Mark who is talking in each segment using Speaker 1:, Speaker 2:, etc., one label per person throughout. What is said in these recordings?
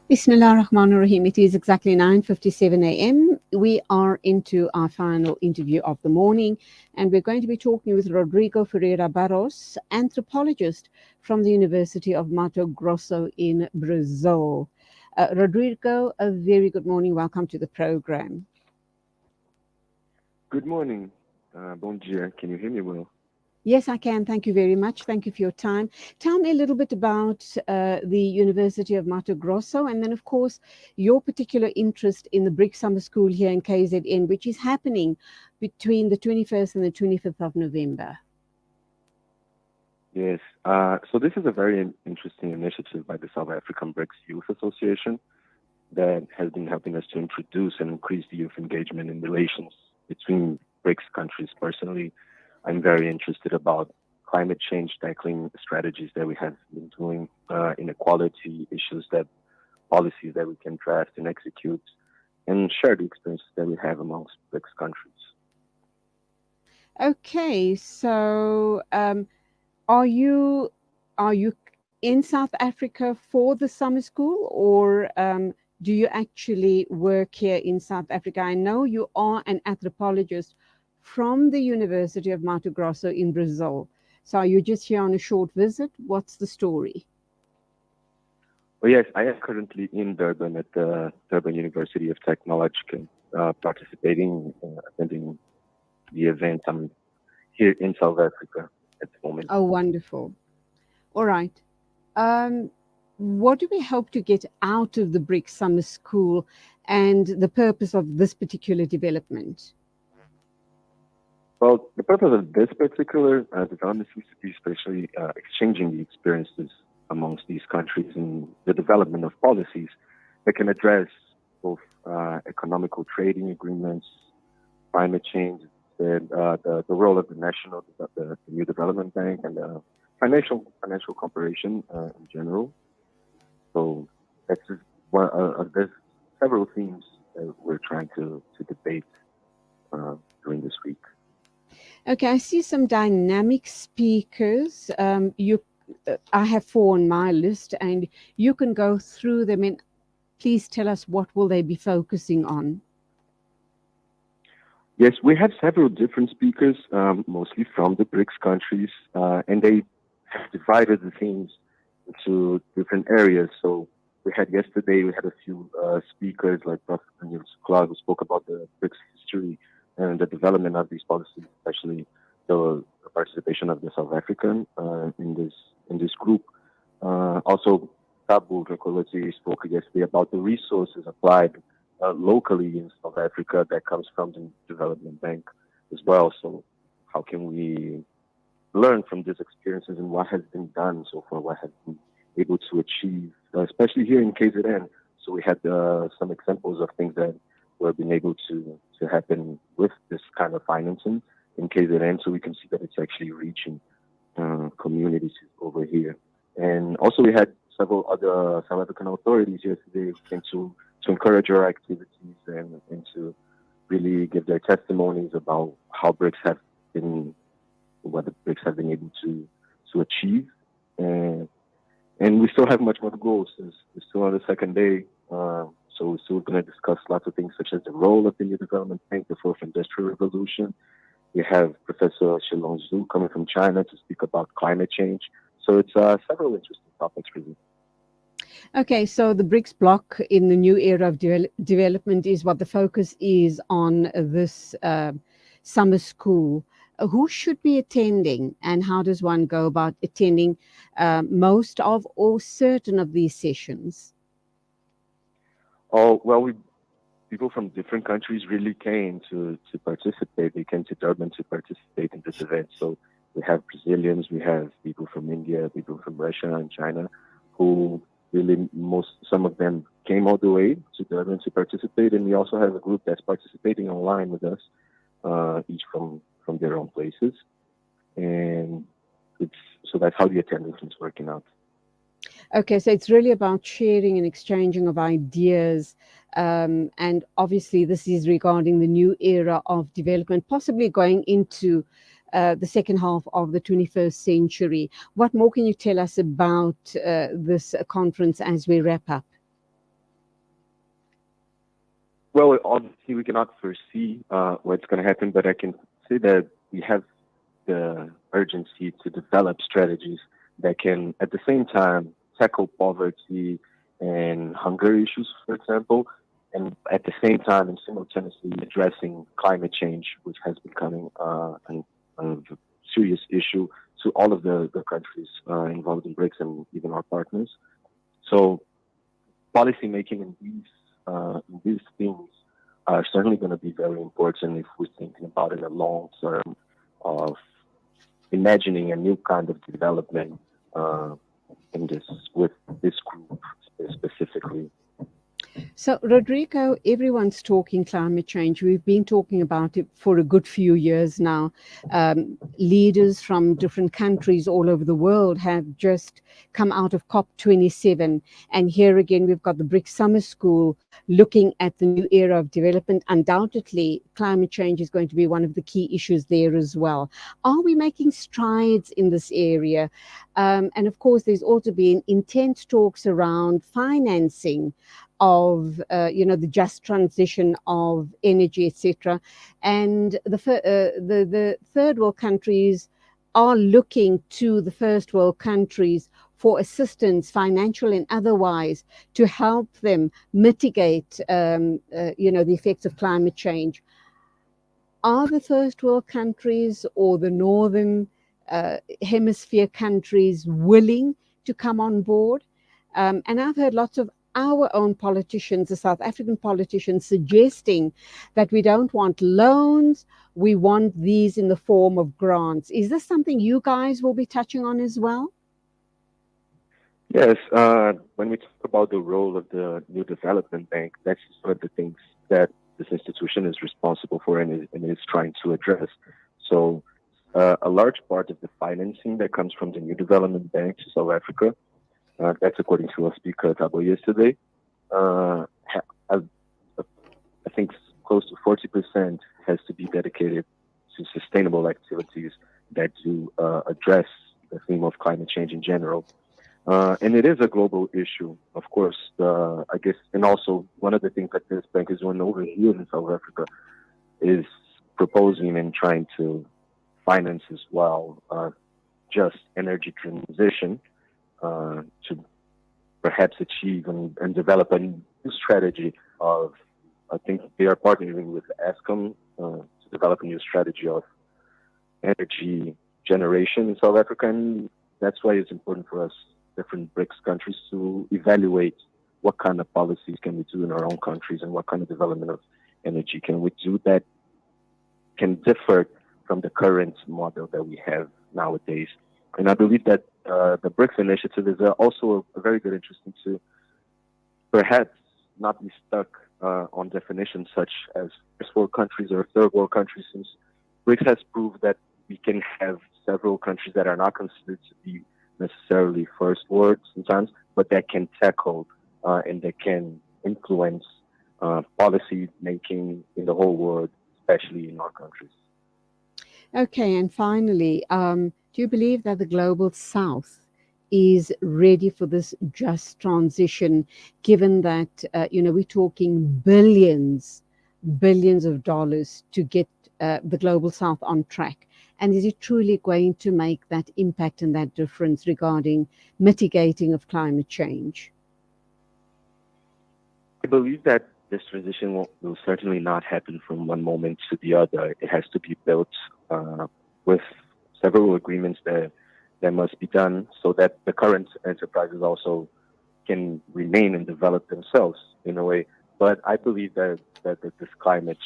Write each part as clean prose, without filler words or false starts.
Speaker 1: Bismillah ar-Rahman ar-Rahim. It is exactly 9:57 a.m. We are into our final interview of the morning, and we're going to be talking with Rodrigo Ferreira Barros, anthropologist from the University of Mato Grosso in Brazil. Rodrigo, a very good morning. Welcome to the program.
Speaker 2: Good morning. Bom dia. Can you hear me well?
Speaker 1: Yes, I can. Thank you very much. Thank you for your time. Tell me a little bit about the University of Mato Grosso, and then, of course, your particular interest in the BRICS Summer School here in KZN, which is happening between the 21st and the 25th of November.
Speaker 2: Yes. So this is a very interesting initiative by the South African BRICS Youth Association that has been helping us to introduce and increase the youth engagement in relations between BRICS countries. Personally, I'm very interested about climate change tackling strategies that we have been doing, inequality issues, that policies that we can draft and execute, and share the experiences that we have amongst BRICS countries.
Speaker 1: Okay, so are you in South Africa for the summer school, or do you actually work here in South Africa? I know you are an anthropologist from the University of Mato Grosso in Brazil. So are you just here on a short visit? What's the story?
Speaker 2: Well, yes, I am currently in Durban at the Durban University of Technology, participating, attending the event. I'm here in South Africa at the moment.
Speaker 1: Oh, wonderful. All right. What do we hope to get out of the BRICS Summer School and the purpose of this particular development?
Speaker 2: Well, the purpose of this particular development seems to be especially exchanging the experiences amongst these countries in the development of policies that can address both economical trading agreements, climate change, and the role of the new development bank, and financial cooperation in general. So that's just there's several themes that we're trying to debate during this week.
Speaker 1: Okay, I see some dynamic speakers. I have 4 on my list, and you can go through them. And please tell us, what will they be focusing on?
Speaker 2: Yes, we have several different speakers, mostly from the BRICS countries, and they have divided the themes into different areas. So we had a few speakers like Dr. Daniel Clark, who spoke about the BRICS history and the development of these policies, especially the participation of the South African in this group. Also, Tabu Recolati spoke yesterday about the resources applied locally in South Africa that comes from the development bank as well. So how can we learn from these experiences and what has been done so far, what has been able to achieve, especially here in KZN. So we had some examples of things that were being able to happen with this kind of financing in KZN, so we can see that it's actually reaching communities over here. And also we had several other South African authorities yesterday who came to encourage our activities and to really give their testimonies about how BRICS have been, what the BRICS have been able to achieve. And we still have much more to go since we're still on the second day. So we're still going to discuss lots of things such as the role of the new development bank, the fourth industrial revolution. We have Professor Shilong Zhu coming from China to speak about climate change. So it's several interesting topics really.
Speaker 1: Okay, so the BRICS bloc in the new era of development is what the focus is on this summer school. Who should be attending, and how does one go about attending most of or certain of these sessions?
Speaker 2: Oh, well, people from different countries really came to participate. They came to Durban to participate in this event. So we have Brazilians, we have people from India, people from Russia and China, who really some of them came all the way to Durban to participate. And we also have a group that's participating online with us, each from their own places. And so that's how the attendance is working out.
Speaker 1: Okay, so it's really about sharing and exchanging of ideas. And obviously, this is regarding the new era of development, possibly going into the second half of the 21st century. What more can you tell us about this conference as we wrap up?
Speaker 2: Well, obviously, we cannot foresee what's going to happen, but I can say that we have the urgency to develop strategies that can, at the same time, tackle poverty and hunger issues, for example, and at the same time and simultaneously addressing climate change, which has becoming a serious issue to all of the countries involved in BRICS and even our partners. So policy making in these things are certainly going to be very important if we're thinking about in the long term of imagining a new kind of development in this with this group specifically.
Speaker 1: So, Rodrigo, everyone's talking climate change. We've been talking about it for a good few years now. Leaders from different countries all over the world have just come out of COP27. And here again, we've got the BRICS Summer School looking at the new era of development. Undoubtedly, climate change is going to be one of the key issues there as well. Are we making strides in this area? And of course, there's also been intense talks around financing of the just transition of energy, etc. And the third world countries are looking to the first world countries for assistance, financial and otherwise, to help them mitigate the effects of climate change. Are the first world countries or the northern hemisphere countries willing to come on board? And I've heard lots of our own politicians, the South African politicians, suggesting that we don't want loans, we want these in the form of grants. Is this something you guys will be touching on as well?
Speaker 2: Yes, when we talk about the role of the New Development Bank, that's one of the things that this institution is responsible for and is trying to address. So a large part of the financing that comes from the New Development Bank to South Africa, that's according to our speaker Tabo yesterday, I think close to 40% has to be dedicated to sustainable activities that do address the theme of climate change in general. And it is a global issue, of course, I guess. And also, one of the things that this bank is doing over here in South Africa is proposing and trying to finance as well just energy transition to perhaps achieve and develop a new strategy of, I think they are partnering with ESCOM to develop a new strategy of energy generation in South Africa. And that's why it's important for us, different BRICS countries, to evaluate what kind of policies can we do in our own countries and what kind of development of energy can we do that can differ from the current model that we have nowadays. And I believe that the BRICS initiative is also a very good interesting to perhaps not be stuck on definitions such as first world countries or third world countries, since BRICS has proved that we can have several countries that are not considered to be necessarily first world sometimes, but that can tackle and that can influence policy making in the whole world, especially in our countries.
Speaker 1: Okay, and finally, do you believe that the global south is ready for this just transition, given that, we're talking billions of dollars to get the global south on track? And is it truly going to make that impact and that difference regarding mitigating of climate change?
Speaker 2: I believe that this transition will certainly not happen from one moment to the other. It has to be built with several agreements that must be done so that the current enterprises also can remain and develop themselves in a way. But I believe that this climate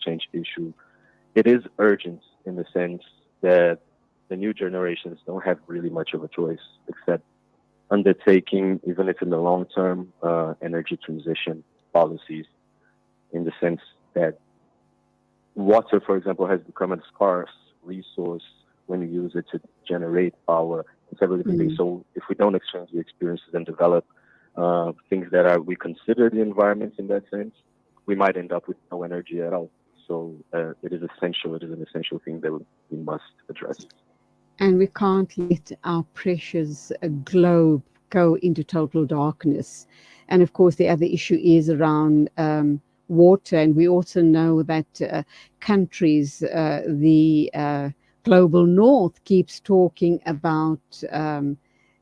Speaker 2: change issue, it is urgent in the sense that the new generations don't have really much of a choice except undertaking, even if in the long term, energy transition policies, in the sense that water, for example, has become a scarce resource when you use it to generate power and several different things. So if we don't exchange the experiences and develop things that we consider the environment in that sense, we might end up with no energy at all. So it is essential. It is an essential thing that we must address.
Speaker 1: And we can't let our precious globe go into total darkness. And of course, the other issue is around water. And we also know that countries, the global north, keeps talking about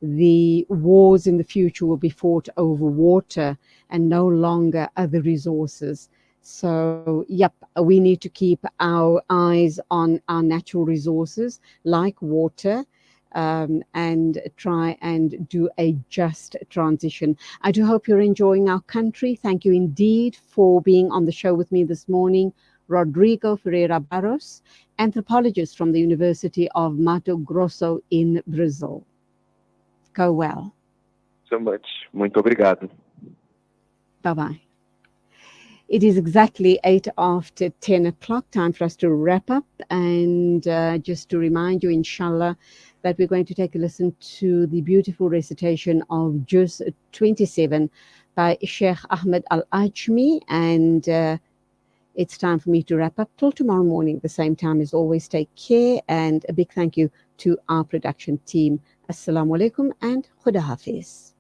Speaker 1: the wars in the future will be fought over water and no longer other resources. So, yep, we need to keep our eyes on our natural resources like water, and try and do a just transition. I do hope you're enjoying our country. Thank you indeed for being on the show with me this morning. Rodrigo Ferreira Barros, anthropologist from the University of Mato Grosso in Brazil. Go well.
Speaker 2: So much. Muito obrigado.
Speaker 1: Bye-bye. It is exactly 8 after 10 o'clock, time for us to wrap up. And just to remind you, inshallah, that we're going to take a listen to the beautiful recitation of Juz 27 by Sheikh Ahmed Al-Ajmi. And it's time for me to wrap up. Till tomorrow morning, the same time as always. Take care, and a big thank you to our production team. Assalamu alaikum and Khuda Hafiz.